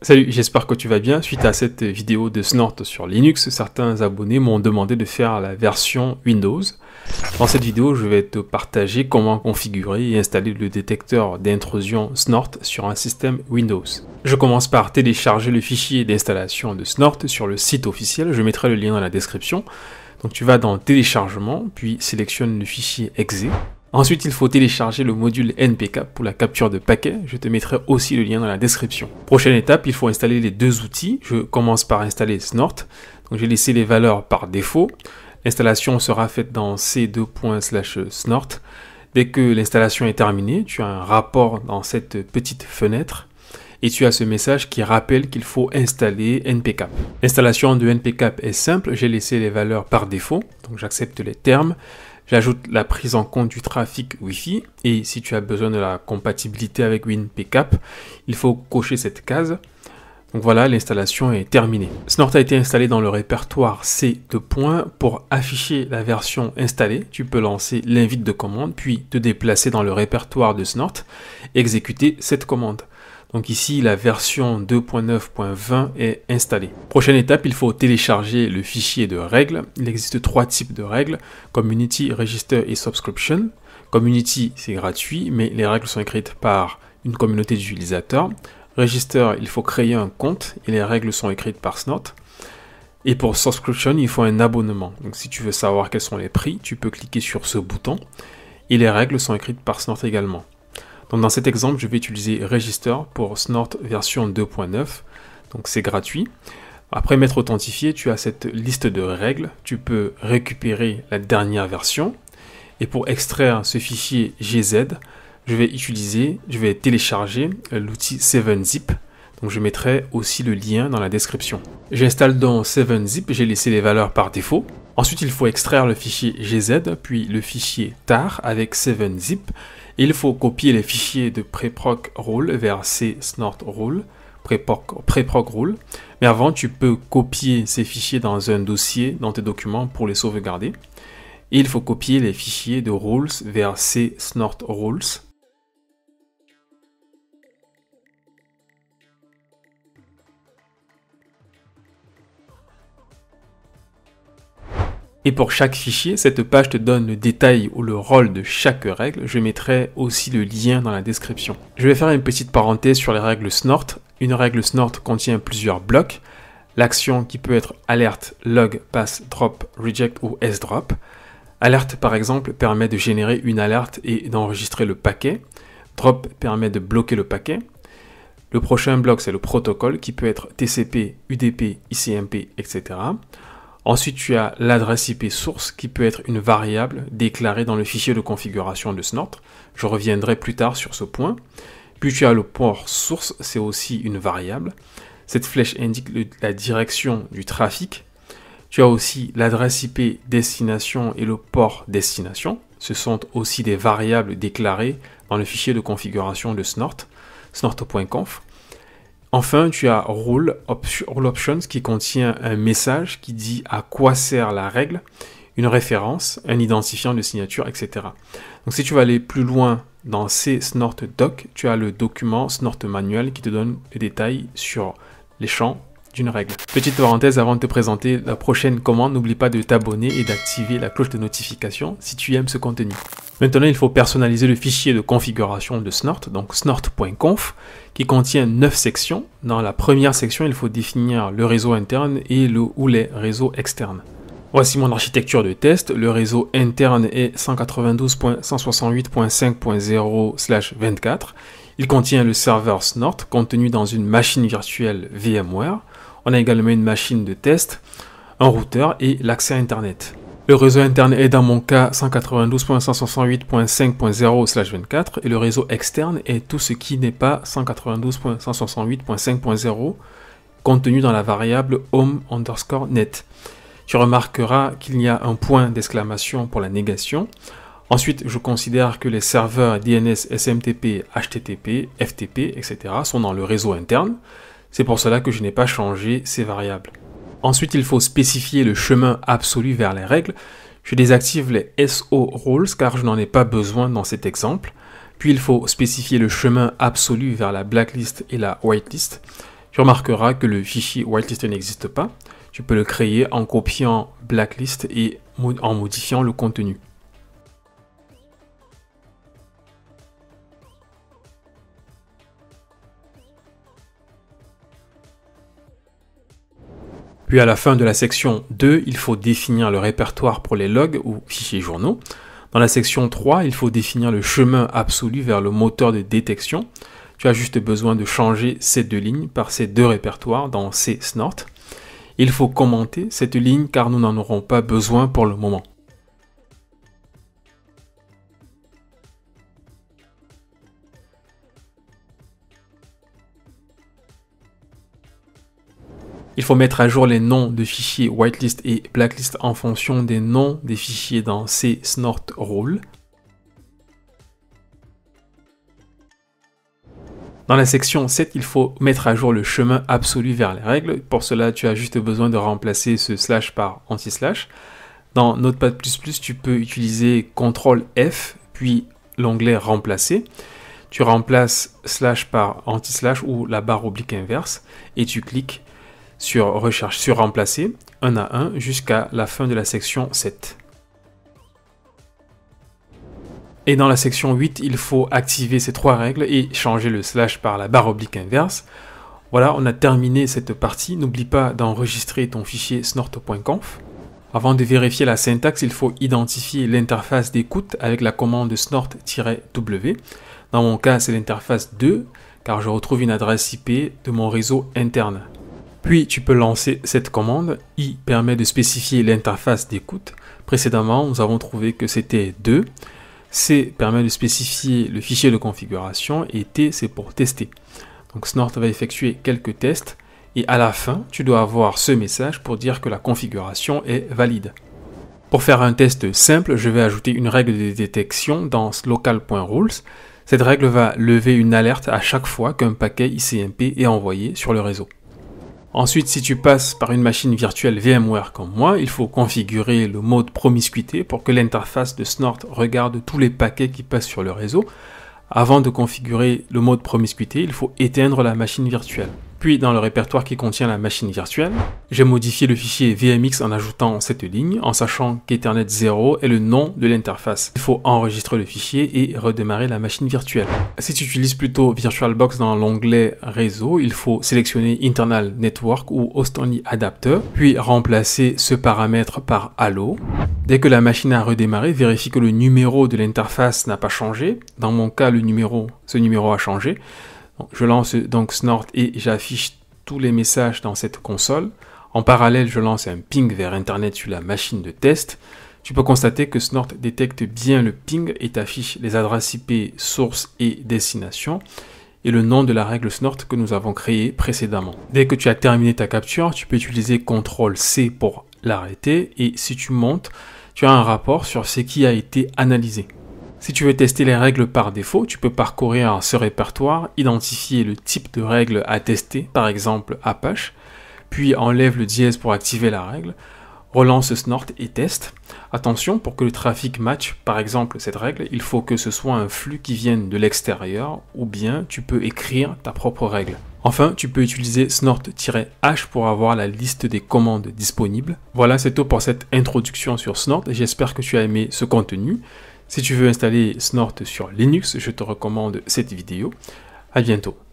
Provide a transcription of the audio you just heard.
Salut, j'espère que tu vas bien. Suite à cette vidéo de Snort sur Linux, certains abonnés m'ont demandé de faire la version Windows. Dans cette vidéo, je vais te partager comment configurer et installer le détecteur d'intrusion Snort sur un système Windows. Je commence par télécharger le fichier d'installation de Snort sur le site officiel. Je mettrai le lien dans la description. Donc tu vas dans téléchargement, puis sélectionne le fichier exe. Ensuite, il faut télécharger le module NPCap pour la capture de paquets. Je te mettrai aussi le lien dans la description. Prochaine étape, il faut installer les deux outils. Je commence par installer Snort. Donc, j'ai laissé les valeurs par défaut. L'installation sera faite dans c:/snort. Dès que l'installation est terminée, tu as un rapport dans cette petite fenêtre. Et tu as ce message qui rappelle qu'il faut installer NPCap. L'installation de NPCap est simple. J'ai laissé les valeurs par défaut. Donc, j'accepte les termes. J'ajoute la prise en compte du trafic Wi-Fi et si tu as besoin de la compatibilité avec WinPCap, il faut cocher cette case. Donc voilà, l'installation est terminée. Snort a été installé dans le répertoire C de points. Pour afficher la version installée, tu peux lancer l'invite de commande puis te déplacer dans le répertoire de Snort et exécuter cette commande. Donc ici, la version 2.9.20 est installée. Prochaine étape, il faut télécharger le fichier de règles. Il existe trois types de règles, Community, Register et Subscription. Community, c'est gratuit, mais les règles sont écrites par une communauté d'utilisateurs. Register, il faut créer un compte et les règles sont écrites par Snort. Et pour Subscription, il faut un abonnement. Donc si tu veux savoir quels sont les prix, tu peux cliquer sur ce bouton. Et les règles sont écrites par Snort également. Donc dans cet exemple, je vais utiliser Register pour Snort version 2.9. Donc c'est gratuit. Après m'être authentifié, tu as cette liste de règles. Tu peux récupérer la dernière version. Et pour extraire ce fichier GZ, je vais télécharger l'outil 7-zip. Donc je mettrai aussi le lien dans la description. J'installe donc 7-zip, j'ai laissé les valeurs par défaut. Ensuite, il faut extraire le fichier GZ, puis le fichier tar avec 7-zip. Il faut copier les fichiers de preproc rule vers c:/snort rule, preproc rule. Mais avant, tu peux copier ces fichiers dans un dossier dans tes documents pour les sauvegarder. Et il faut copier les fichiers de rules vers c:/snort rules. Et pour chaque fichier, cette page te donne le détail ou le rôle de chaque règle. Je mettrai aussi le lien dans la description. Je vais faire une petite parenthèse sur les règles Snort. Une règle Snort contient plusieurs blocs. L'action qui peut être alerte, log, pass, drop, reject ou sdrop. Alerte par exemple permet de générer une alerte et d'enregistrer le paquet. Drop permet de bloquer le paquet. Le prochain bloc c'est le protocole qui peut être TCP, UDP, ICMP, etc. Ensuite, tu as l'adresse IP source qui peut être une variable déclarée dans le fichier de configuration de Snort. Je reviendrai plus tard sur ce point. Puis tu as le port source, c'est aussi une variable. Cette flèche indique la direction du trafic. Tu as aussi l'adresse IP destination et le port destination. Ce sont aussi des variables déclarées dans le fichier de configuration de Snort, snort.conf. Enfin, tu as Rule Options qui contient un message qui dit à quoi sert la règle, une référence, un identifiant de signature, etc. Donc si tu vas aller plus loin dans c:/snort doc, tu as le document Snort manual qui te donne les détails sur les champs d'une règle. Petite parenthèse avant de te présenter la prochaine commande, n'oublie pas de t'abonner et d'activer la cloche de notification si tu aimes ce contenu. Maintenant, il faut personnaliser le fichier de configuration de Snort, donc snort.conf, qui contient 9 sections. Dans la première section, il faut définir le réseau interne et ou les réseaux externes. Voici mon architecture de test. Le réseau interne est 192.168.5.0/24. Il contient le serveur Snort contenu dans une machine virtuelle VMware. On a également une machine de test, un routeur et l'accès à Internet. Le réseau interne est dans mon cas 192.168.5.0/24 et le réseau externe est tout ce qui n'est pas 192.168.5.0 contenu dans la variable home_net. Tu remarqueras qu'il y a un point d'exclamation pour la négation. Ensuite, je considère que les serveurs DNS, SMTP, HTTP, FTP, etc. sont dans le réseau interne. C'est pour cela que je n'ai pas changé ces variables. Ensuite, il faut spécifier le chemin absolu vers les règles. Je désactive les SO rules car je n'en ai pas besoin dans cet exemple. Puis il faut spécifier le chemin absolu vers la blacklist et la whitelist. Tu remarqueras que le fichier whitelist n'existe pas. Tu peux le créer en copiant blacklist et en modifiant le contenu. Puis à la fin de la section 2, il faut définir le répertoire pour les logs ou fichiers journaux. Dans la section 3, il faut définir le chemin absolu vers le moteur de détection. Tu as juste besoin de changer ces deux lignes par ces deux répertoires dans csnort. Il faut commenter cette ligne car nous n'en aurons pas besoin pour le moment. Il faut mettre à jour les noms de fichiers whitelist et blacklist en fonction des noms des fichiers dans csnort rule. Dans la section 7, il faut mettre à jour le chemin absolu vers les règles. Pour cela, tu as juste besoin de remplacer ce slash par anti-slash. Dans Notepad++, tu peux utiliser CTRL F, puis l'onglet remplacer. Tu remplaces slash par anti-slash ou la barre oblique inverse et tu cliques sur recherche sur remplacer, 1 à 1, jusqu'à la fin de la section 7. Et dans la section 8, il faut activer ces trois règles et changer le slash par la barre oblique inverse. Voilà, on a terminé cette partie. N'oublie pas d'enregistrer ton fichier snort.conf. Avant de vérifier la syntaxe, il faut identifier l'interface d'écoute avec la commande snort-w. Dans mon cas, c'est l'interface 2, car je retrouve une adresse IP de mon réseau interne. Puis tu peux lancer cette commande. I permet de spécifier l'interface d'écoute. Précédemment, nous avons trouvé que c'était 2. C permet de spécifier le fichier de configuration et T c'est pour tester. Donc Snort va effectuer quelques tests et à la fin, tu dois avoir ce message pour dire que la configuration est valide. Pour faire un test simple, je vais ajouter une règle de détection dans local.rules. Cette règle va lever une alerte à chaque fois qu'un paquet ICMP est envoyé sur le réseau. Ensuite, si tu passes par une machine virtuelle VMware comme moi, il faut configurer le mode promiscuité pour que l'interface de Snort regarde tous les paquets qui passent sur le réseau. Avant de configurer le mode promiscuité, il faut éteindre la machine virtuelle. Puis, dans le répertoire qui contient la machine virtuelle, j'ai modifié le fichier VMX en ajoutant cette ligne, en sachant qu'Ethernet 0 est le nom de l'interface. Il faut enregistrer le fichier et redémarrer la machine virtuelle. Si tu utilises plutôt VirtualBox dans l'onglet réseau, il faut sélectionner Internal Network ou Host Only Adapter, puis remplacer ce paramètre par Allo. Dès que la machine a redémarré, vérifie que le numéro de l'interface n'a pas changé. Dans mon cas, ce numéro a changé. Je lance donc Snort et j'affiche tous les messages dans cette console. En parallèle, je lance un ping vers Internet sur la machine de test. Tu peux constater que Snort détecte bien le ping et t'affiche les adresses IP source et destination et le nom de la règle Snort que nous avons créée précédemment. Dès que tu as terminé ta capture, tu peux utiliser CTRL-C pour l'arrêter et si tu montes, tu as un rapport sur ce qui a été analysé. Si tu veux tester les règles par défaut, tu peux parcourir ce répertoire, identifier le type de règle à tester, par exemple Apache, puis enlève le dièse pour activer la règle, relance Snort et teste. Attention, pour que le trafic matche, par exemple cette règle, il faut que ce soit un flux qui vienne de l'extérieur, ou bien tu peux écrire ta propre règle. Enfin, tu peux utiliser snort-h pour avoir la liste des commandes disponibles. Voilà, c'est tout pour cette introduction sur Snort. J'espère que tu as aimé ce contenu. Si tu veux installer Snort sur Linux, je te recommande cette vidéo. À bientôt.